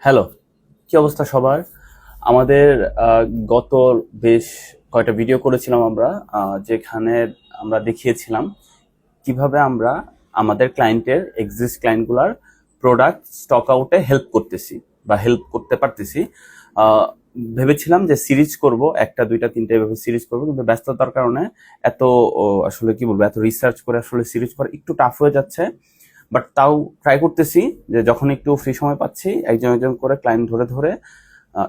Hello, কি অবস্থা সবার? আমাদের গত বেশ কয়টা ভিডিও করেছিলাম আমরা, যেখানে আমরা দেখিয়েছিলাম কিভাবে আমরা আমাদের ক্লায়েন্টের এক্সিস্ট ক্লায়েন্টগুলার প্রোডাক্ট স্টক আউটে হেল্প করতেছি বা হেল্প করতে পারতেছি। আহ, ভেবেছিলাম যে সিরিজ করব, একটা দুইটা তিনটা এভাবে সিরিজ করব, কিন্তু ব্যস্ততার কারণে এত আসলে কি বলবো, এত রিসার্চ করে আসলে সিরিজ করা একটু টাফ হয়ে যাচ্ছে। বাট তাও ট্রাই করতেছি যে যখন একটু ফ্রি সময় পাচ্ছি একজন একজন করে ক্লায়েন্ট ধরে ধরে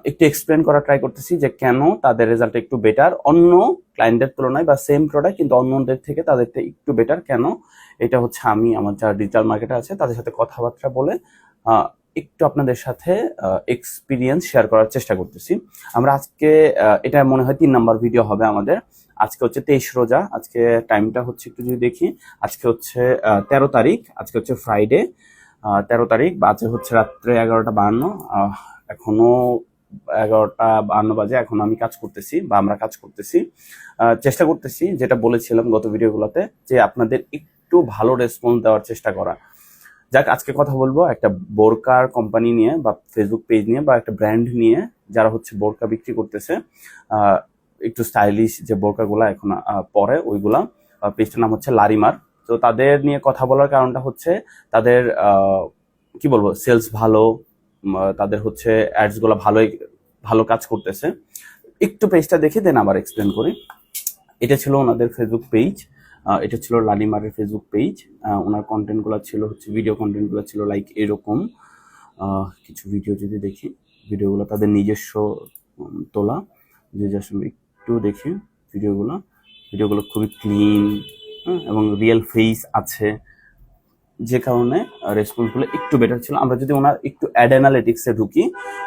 একটু এক্সপ্লেন করা ট্রাই করতেছি যে কেন তাদের রেজাল্ট একটু বেটার অন্য ক্লায়েন্টের তুলনায়, বা সেম প্রোডাক্ট কিন্তু অন্যদের থেকে তাদেরটা একটু বেটার কেন। এটা হচ্ছে আমি আমার যারা ডিজিটাল মার্কেটার আছে তাদের সাথে কথাবার্তা বলে আহ, একটু আপনাদের সাথে এক্সপিরিয়েন্স শেয়ার করার চেষ্টা করতেছি। আমরা আজকে এটা মনে হয় 3 নাম্বার ভিডিও হবে আমাদের। আজকে হচ্ছে 23 রোজা, আজকে টাইমটা হচ্ছে একটু যদি দেখি, আজকে হচ্ছে 13 তারিখ, আজকে হচ্ছে ফ্রাইডে। 13 তারিখ, বাজে হচ্ছে রাত্রে 11টা 52। এখনো 11টা 52 বাজে, এখন আমি কাজ করতেছি বা আমরা কাজ করতেছি। চেষ্টা করতেছি যেটা বলেছিলাম গত ভিডিওগুলোতে, যে আপনাদের একটু ভালো রেসপন্স দেওয়ার চেষ্টা করা। যাক, আজকে কথা বলবো একটা বোরকার কোম্পানি নিয়ে বা ফেসবুক পেজ নিয়ে বা একটা ব্র্যান্ড নিয়ে, যারা হচ্ছে বোরকা বিক্রি করতেছে। আহ, একটু স্টাইলিশ যে বোরকাগুলা এখন পরে ওইগুলা। পেজটার নাম হচ্ছে লারিমার। তো তাদের নিয়ে কথা বলার কারণটা হচ্ছে তাদের কি বলবো, সেলস ভালো, তাদের হচ্ছে অ্যাডস গুলা ভালোই ভালো কাজ করতেছে। একটু পেজটা দেখে দেন আবার এক্সপ্লেন করি। এটা ছিল ওনাদের ফেসবুক পেজ, এটা ছিল লালিমারের ফেসবুক পেজ। ওনার কন্টেন্টগুলো ছিল হচ্ছে, ভিডিও কন্টেন্টগুলো ছিল লাইক এরকম। কিছু ভিডিও যদি দেখি, ভিডিওগুলো তাদের নিজস্ব তোলা। যদি জাস্ট আমি একটু দেখি ভিডিওগুলো, ভিডিওগুলো খুবই ক্লিন, এবং রিয়েল ফেস আছে, যে কারণে রেসপন্সগুলো একটু বেটার ছিল। আমরা যদি ওনার একটু অ্যাড অ্যানালিটিক্সে ঢুকি,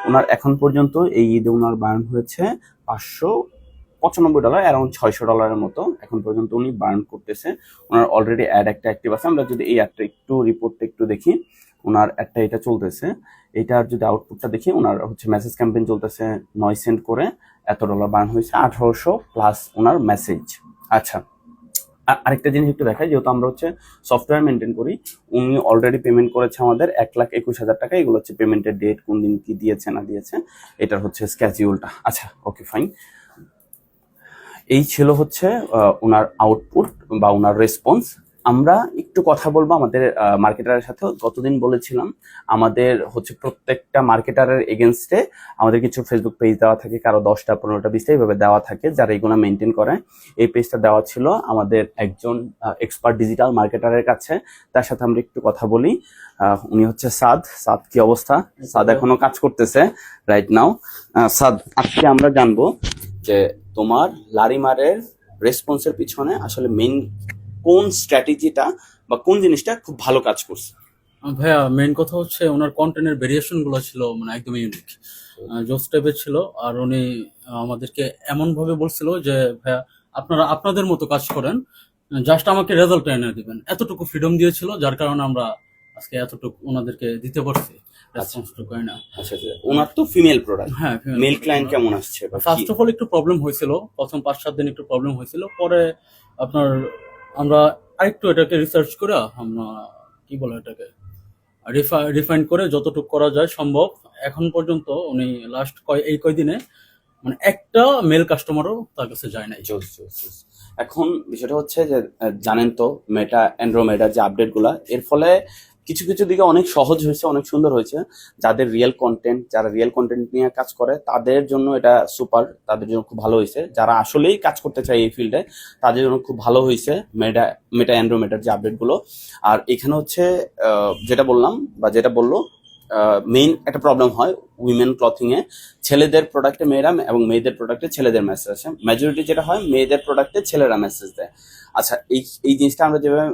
ওনার এখন পর্যন্ত এই ঈদে ওনার বার্ন হয়েছে $595, অ্যারাউন্ড $600 মতো এখন পর্যন্ত উনি বার্ন করতেছে। ওনার অলরেডি অ্যাড একটা অ্যাক্টিভ আছে। আমরা যদি এই অ্যাডটা একটু রিপোর্টটা একটু দেখি, ওনার অ্যাডটা এটা চলতেছে। এটার যদি আউটপুটটা দেখি, ওনার হচ্ছে মেসেজ ক্যাম্পেইন চলতেছে, 9 সেন্ট করে এত ডলার বার্ন হয়েছে, 1800 প্লাস ওনার মেসেজ। আচ্ছা, আরেকটা জিনিস একটু দেখাই, যেহেতু আমরা হচ্ছে সফটওয়্যার মেনটেন করি, উনি অলরেডি পেমেন্ট করেছে আমাদের $1,21,000। এগুলো হচ্ছে পেমেন্টের ডেট, কোন দিন কি দিয়েছে না দিয়েছে, এটার হচ্ছে স্ক্যাজিউলটা। আচ্ছা, ওকে, ফাইন। এই ছিল হচ্ছে ওনার আউটপুট বা ওনার রেসপন্স। আমরা একটু কথা বলবো আমাদের মার্কেটারের সাথে। গতদিন বলেছিলাম আমাদের হচ্ছে প্রত্যেকটা মার্কেটারের এগেনস্টে আমাদের কিছু ফেসবুক পেজ দেওয়া থাকে, কারো 10টা 15টা 20টা এইভাবে দেওয়া থাকে, যারা এগুলো মেনটেন করে। এই পেজটা দেওয়া ছিল আমাদের একজন এক্সপার্ট ডিজিটাল মার্কেটারের কাছে। তার সাথে আমরা একটু কথা বলি। উনি হচ্ছে সাদ। সাদ, কি অবস্থা? সাদ এখনো কাজ করতেছে রাইট নাও। সাদ, আজকে আমরা জানবো যে তোমার লারিমারের রেসপন্সের পিছনে আসলে মেইন কোন স্ট্র্যাটেজিটা বা কোন জিনিসটা খুব ভালো কাজ করছে। ভাইয়া মেইন কথা হচ্ছে ওনার কন্টেন্টের ভেরিয়েশন গুলো ছিল মানে একদম ইউনিক, জোস টাইপের ছিল। আর উনি আমাদেরকে এমন ভাবে বলছিল যে ভাইয়া আপনারা আপনাদের মতো কাজ করেন, জাস্ট আমাকে রেজাল্ট এনে দিবেন, এতটুকু ফ্রিডম দিয়েছিল, যার কারণে আমরা আজকে এতটুকু ওনাদেরকে দিতে পারছি আচ্ছা রেসপন্সটুকু। না আচ্ছা আচ্ছা, ওনার তো ফিমেল প্রোডাক্ট, হ্যাঁ, মেল ক্লায়েন্ট কেমন আসছে বা কি? ফার্স্ট অফ অল একটু প্রবলেম হয়েছিল, প্রথম 5-7 দিন একটু প্রবলেম হয়েছিল। পরে আপনার আমরা আরেকটু এটাকে রিসার্চ করে আমরা কি বলে এটাকে রিফাইন করে যতটুকু করা যায় সম্ভব, এখন পর্যন্ত উনি লাস্ট এই কয়দিনে মানে একটা মেল কাস্টমারও তার কাছে যায় নাই। জোস জোস জোস। এখন বিষয়টা হচ্ছে যে জানেন তো মেটা অ্যান্ড্রোমেডার যে আপডেটগুলা, এর ফলে কিছু কিছু দিকে অনেক সহজ হয়েছে, অনেক সুন্দর হয়েছে। যাদের রিয়েল কন্টেন্ট, যারা রিয়েল কন্টেন্ট নিয়ে কাজ করে তাদের জন্য এটা সুপার, তাদের জন্য খুব ভালো হয়েছে। যারা আসলেই কাজ করতে চায় এই ফিল্ডে তাদের জন্য খুব ভালো হয়েছে মেটা মেটা অ্যান্ড্রোমেডার যে আপডেটগুলো। আর এখানে হচ্ছে যেটা বললাম বা যেটা বললো, মেইন একটা প্রবলেম হয় উইমেন ক্লথিং এ, ছেলেদের প্রোডাক্টে মেয়েরা এবং মেয়েদের প্রোডাক্টে ছেলেদের মেসেজ আছে। মেজরিটি যেটা হয় মেয়েদের প্রোডাক্টে ছেলেরা মেসেজ দেয়। আচ্ছা, এই এই জিনিসটা আমরা যেভাবে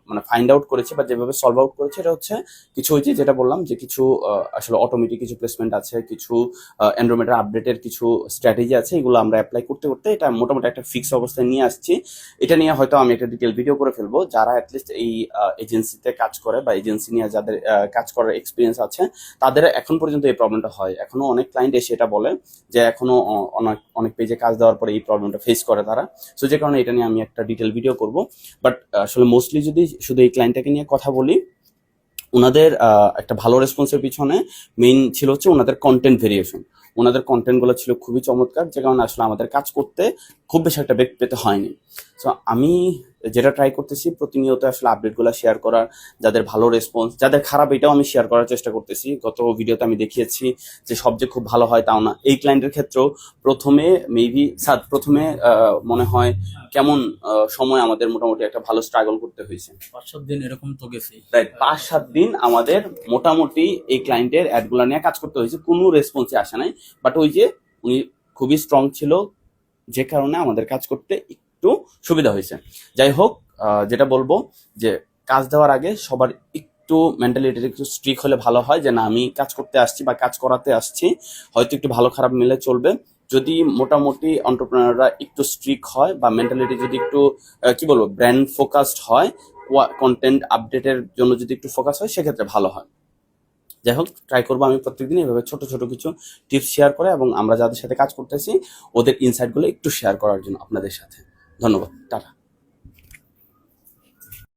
মানে ফাইন্ড আউট করেছি বা যেভাবে সলভ আউট করেছি, এটা হচ্ছে কিছু হয়েছে যেটা বললাম যে কিছু আসলে অটোমেটিক কিছু প্লেসমেন্ট আছে, কিছু অ্যান্ড্রোমেডার আপডেটের কিছু স্ট্র্যাটেজি আছে, এগুলো আমরা অ্যাপ্লাই করতে করতে এটা মোটামুটি একটা ফিক্স অবস্থায় নিয়ে আসছি। এটা নিয়ে হয়তো আমি একটা ডিটেল ভিডিও করে ফেলবো। যারা অ্যাটলিস্ট এই এজেন্সিতে কাজ করে বা এজেন্সি নিয়ে যাদের কাজ করার এক্সপিরিয়েন্স আছে, তাদের এখন পর্যন্ত এই প্রবলেমটা হয়। এখনো অনেক ক্লায়েন্ট এসে এটা বলে যে এখনো অনেক অনেক পেজে কাজ দেওয়ার পরে এই প্রবলেমটা ফেস করে তারা। সো যে কারণে এটা নিয়ে আমি একটা ডিটেল ভিডিও করব। বাট আসলে মোস্টলি যদি শুধু এই ক্লায়েন্টটাকে নিয়ে কথা বলি, ওনাদের একটা ভালো রেসপন্সের পিছনে মেইন ছিল হচ্ছে ওনাদের কন্টেন্ট ভেরিয়েশন। ওনাদের কন্টেন্টগুলো ছিল খুবই চমৎকার, যে কারণে আসলে আমাদের কাজ করতে খুব বেশি একটা বেগ পেতে হয়নি। সো আমি যেটা ট্রাই করতেছি প্রতিনিয়ত আসলে আপডেটগুলো শেয়ার করার, যাদের ভালো রেসপন্স, যাদের খারাপ এটাও আমি শেয়ার করার চেষ্টা করতেছি। গত ভিডিওতে আমি দেখিয়েছি যে সব যে খুব ভালো হয় তাও না। এই ক্লায়েন্টের ক্ষেত্রেও প্রথমে মনে হয় কেমন সময় আমাদের মোটামুটি একটা ভালো স্ট্রাগল করতে হয়েছে। 5-7 দিন এরকম তো গেছি। রাইট, 5-7 দিন আমাদের মোটামুটি এই ক্লায়েন্টের অ্যাডগুলো নিয়ে কাজ করতে হয়েছে, কোনো রেসপন্সে আসে নাই। বাট ওই যে উনি খুবই স্ট্রং ছিল, যে কারণে আমাদের কাজ করতে একটু সুবিধা হয়েছে। যাই হোক, যেটা বলবো যে কাজ দেওয়ার আগে সবার একটু মেন্টালিটি একটু স্ট্রিক হলে ভালো হয়, যে না আমি কাজ করতে আসছি বা কাজ করাতে আসছি, হয়তো একটু ভালো খারাপ মিলে চলবে। যদি মোটামুটি এন্টারপ্রেনাররা একটু স্ট্রিক হয় বা মেন্টালিটি যদি একটু কি বলবো ব্র্যান্ড ফোকাসড হয়, কন্টেন্ট আপডেটের জন্য যদি একটু ফোকাস হয়, সেক্ষেত্রে ভালো হয়। যাই হোক, ট্রাই করবো আমি প্রত্যেকদিন এইভাবে ছোট ছোট কিছু টিপস শেয়ার করে, এবং আমরা যাদের সাথে কাজ করতেছি ওদের ইনসাইটগুলো একটু শেয়ার করার জন্য আপনাদের সাথে। ধন্যবাদ, টাটা।